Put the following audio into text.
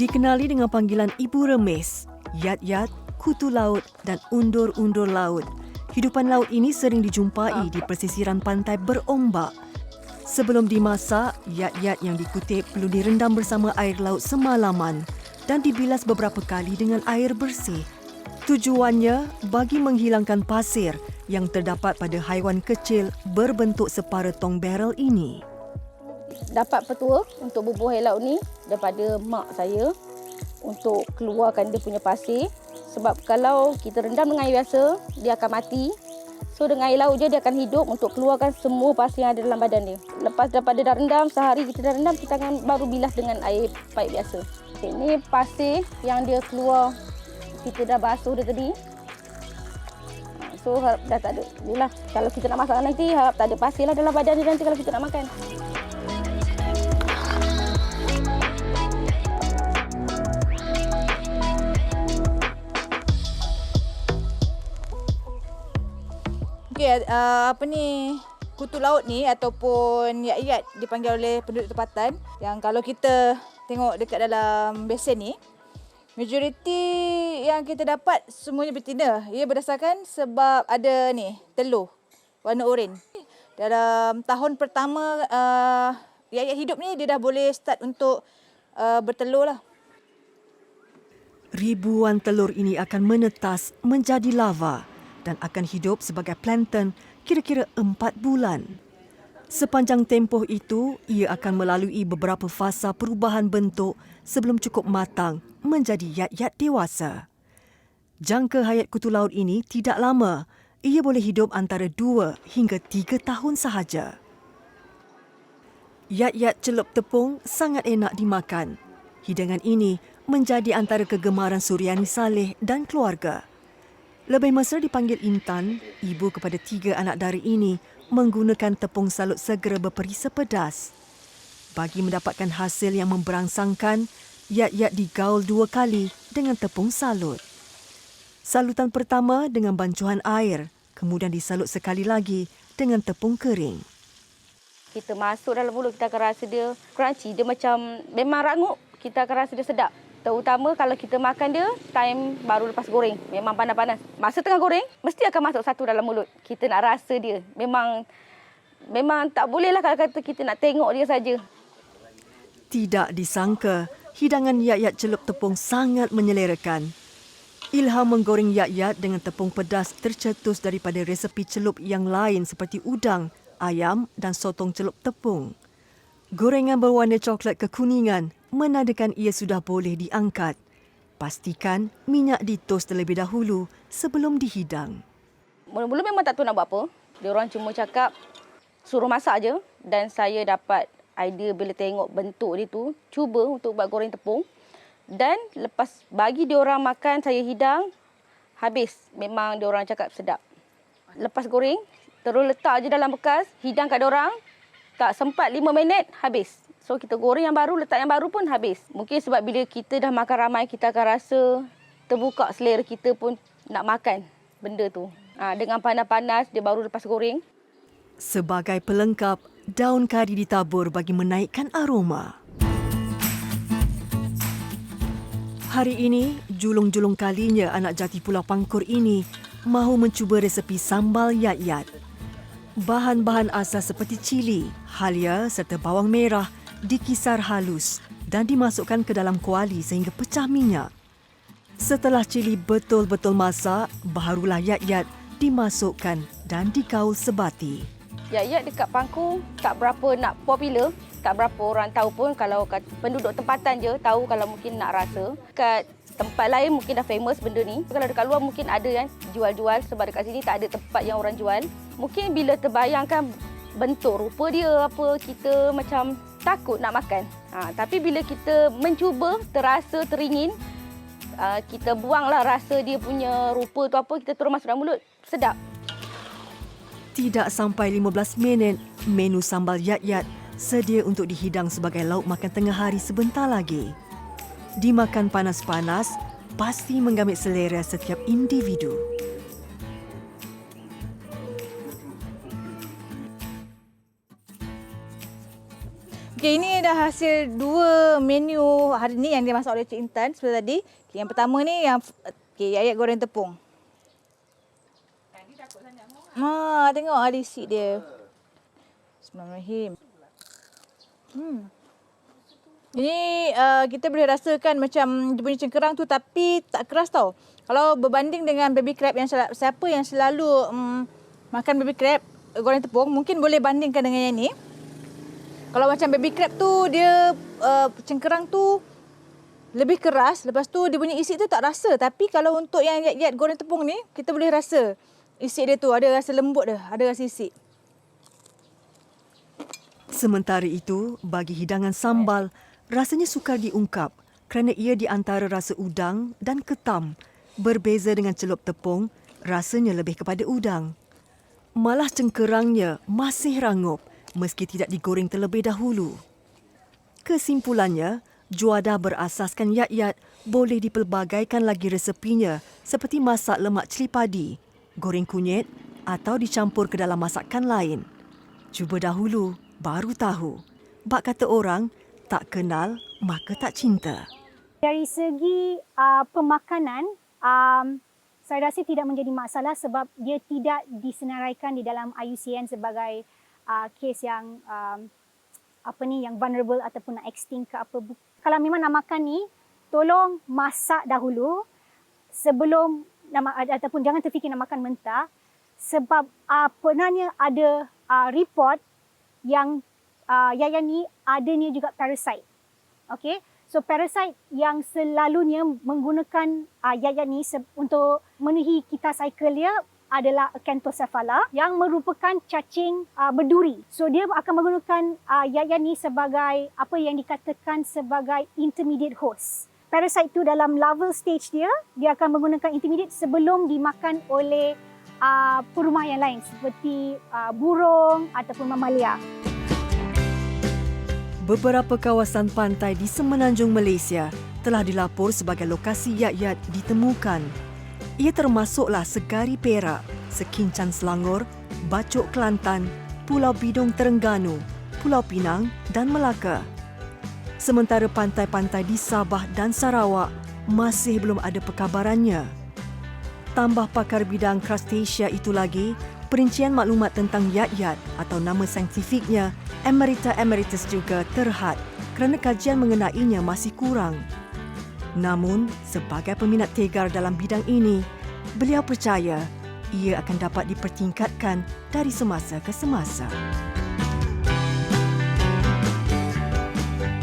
Dikenali dengan panggilan Ibu Remis, yat-yat, kutu laut dan undur-undur laut. Hidupan laut ini sering dijumpai di pesisiran pantai berombak. Sebelum dimasak, yat-yat yang dikutip perlu direndam bersama air laut semalaman dan dibilas beberapa kali dengan air bersih. Tujuannya bagi menghilangkan pasir yang terdapat pada haiwan kecil berbentuk separa tong barrel ini. Dapat petua untuk bubuh air laut ni daripada mak saya untuk keluarkan dia punya pasir. Sebab kalau kita rendam dengan air biasa, dia akan mati. So dengan air laut je dia akan hidup untuk keluarkan semua pasir yang ada dalam badan dia. Lepas daripada dah rendam, sehari kita dah rendam, kita akan baru bilas dengan air paip biasa. Ini pasir yang dia keluar, kita dah basuh dia tadi. So harap dah tak ada. Inilah, kalau kita nak masak nanti, harap tak ada pasir lah dalam badan dia nanti kalau kita nak makan. Okey, kutu laut ni ataupun yat-yat dipanggil oleh penduduk tempatan yang kalau kita tengok dekat dalam besen ni, majoriti yang kita dapat semuanya betina. Ia berdasarkan sebab ada ni telur warna oranye. Dalam tahun pertama yat-yat hidup ni dia dah boleh start untuk bertelur lah. Ribuan telur ini akan menetas menjadi lava dan akan hidup sebagai plankton kira-kira 4 bulan. Sepanjang tempoh itu, ia akan melalui beberapa fasa perubahan bentuk sebelum cukup matang menjadi yat-yat dewasa. Jangka hayat kutu laut ini tidak lama. Ia boleh hidup antara 2 hingga 3 tahun sahaja. Yat-yat celup tepung sangat enak dimakan. Hidangan ini menjadi antara kegemaran Suryani Saleh dan keluarga. Lebih mesra dipanggil Intan, ibu kepada 3 anak dara ini menggunakan tepung salut segera berperisa pedas. Bagi mendapatkan hasil yang memberangsangkan, yat-yat digaul 2 kali dengan tepung salut. Salutan pertama dengan bancuhan air, kemudian disalut sekali lagi dengan tepung kering. Kita masuk dalam mulut, kita akan rasa dia crunchy. Dia macam memang rangup, kita akan rasa dia sedap. Terutama kalau kita makan dia time baru lepas goreng. Memang panas-panas. Masa tengah goreng, mesti akan masuk satu dalam mulut. Kita nak rasa dia. Memang tak bolehlah kalau kata kita nak tengok dia saja. Tidak disangka, hidangan yat-yat celup tepung sangat menyelerakan. Ilham menggoreng yat-yat dengan tepung pedas tercetus daripada resepi celup yang lain seperti udang, ayam dan sotong celup tepung. Gorengan berwarna coklat kekuningan menandakan ia sudah boleh diangkat. Pastikan minyak ditos terlebih dahulu sebelum dihidang. Mula-mula memang tak tahu nak buat apa. Diorang cuma cakap suruh masak je. Dan saya dapat idea bila tengok bentuk dia tu, cuba untuk buat goreng tepung. Dan lepas bagi diorang makan, saya hidang, habis. Memang diorang cakap sedap. Lepas goreng, terus letak je dalam bekas, hidang kat diorang. Tak sempat 5 minit, habis. So kita goreng yang baru, letak yang baru pun habis. Mungkin sebab bila kita dah makan ramai, kita akan rasa terbuka selera kita pun nak makan benda tu. Dengan panas-panas, dia baru lepas goreng. Sebagai pelengkap, daun kari ditabur bagi menaikkan aroma. Hari ini, julung-julung kalinya anak jati Pulau Pangkur ini mahu mencuba resepi sambal yat-yat. Bahan-bahan asas seperti cili, halia serta bawang merah dikisar halus dan dimasukkan ke dalam kuali sehingga pecah minyak. Setelah cili betul-betul masak, barulah yat-yat dimasukkan dan digaul sebati. Yat-yat dekat Pangkur tak berapa nak popular, tak berapa orang tahu pun. Kalau penduduk tempatan je tahu, kalau mungkin nak rasa. Kat tempat lain mungkin dah famous benda ni. Kalau dekat luar mungkin ada yang jual-jual, sebab dekat sini tak ada tempat yang orang jual. Mungkin bila terbayangkan bentuk rupa dia apa, kita macam takut nak makan. Tapi bila kita mencuba, terasa teringin, kita buanglah rasa dia punya rupa tu apa, kita terus masuk dalam mulut. Sedap. Tidak sampai 15 minit, menu sambal yat-yat sedia untuk dihidang sebagai lauk makan tengah hari sebentar lagi. Dimakan panas-panas, pasti menggamit selera setiap individu. Okey, Okey, ini dah hasil 2 menu hari ni yang dimasak oleh Cik Intan seperti tadi. Okay, yang pertama ni yang ayat goreng tepung. Tengok ada isi dia. Bismillahirrahmanirrahim. Ini kita boleh rasakan macam dia punya cengkerang tu tapi tak keras tau. Kalau berbanding dengan baby crab yang siapa yang selalu makan baby crab goreng tepung, mungkin boleh bandingkan dengan yang ni. Kalau macam baby crab tu dia cengkerang tu lebih keras, lepas tu dia punya isi tu tak rasa. Tapi kalau untuk yang yat-yat goreng tepung ni, kita boleh rasa isi dia tu ada rasa lembut dia, ada rasa isi. Sementara itu, bagi hidangan sambal, rasanya sukar diungkap kerana ia di antara rasa udang dan ketam. Berbeza dengan celup tepung, rasanya lebih kepada udang. Malah cengkerangnya masih rangup meski tidak digoreng terlebih dahulu. Kesimpulannya, juadah berasaskan yat-yat boleh dipelbagaikan lagi resepinya seperti masak lemak cili padi, goreng kunyit atau dicampur ke dalam masakan lain. Cuba dahulu, baru tahu. Bak kata orang, tak kenal maka tak cinta. Dari segi pemakanan, saya rasa tidak menjadi masalah sebab dia tidak disenaraikan di dalam IUCN sebagai kes yang yang vulnerable ataupun nak extinct ke apa. Kalau memang nak makan ni, tolong masak dahulu sebelum ataupun jangan terfikir nak makan mentah sebab pernahnya ada report yang yat-yat ni adanya juga parasite. Okey. So parasite yang selalunya menggunakan yat-yat ni untuk memenuhi kita cycle dia adalah Acanthocephala yang merupakan cacing berduri. So dia akan menggunakan yat-yat ni sebagai apa yang dikatakan sebagai intermediate host. Parasite tu dalam larval stage dia akan menggunakan intermediate sebelum dimakan oleh perumah yang lain seperti burung ataupun mamalia. Beberapa kawasan pantai di semenanjung Malaysia telah dilapor sebagai lokasi yat-yat ditemukan. Ia termasuklah Segari Perak, Sekincan Selangor, Bacok Kelantan, Pulau Bidong Terengganu, Pulau Pinang dan Melaka. Sementara pantai-pantai di Sabah dan Sarawak masih belum ada perkabarannya. Tambah pakar bidang crustacean itu lagi, perincian maklumat tentang yat-yat atau nama saintifiknya Emerita emeritus juga terhad kerana kajian mengenainya masih kurang. Namun, sebagai peminat tegar dalam bidang ini, beliau percaya ia akan dapat dipertingkatkan dari semasa ke semasa.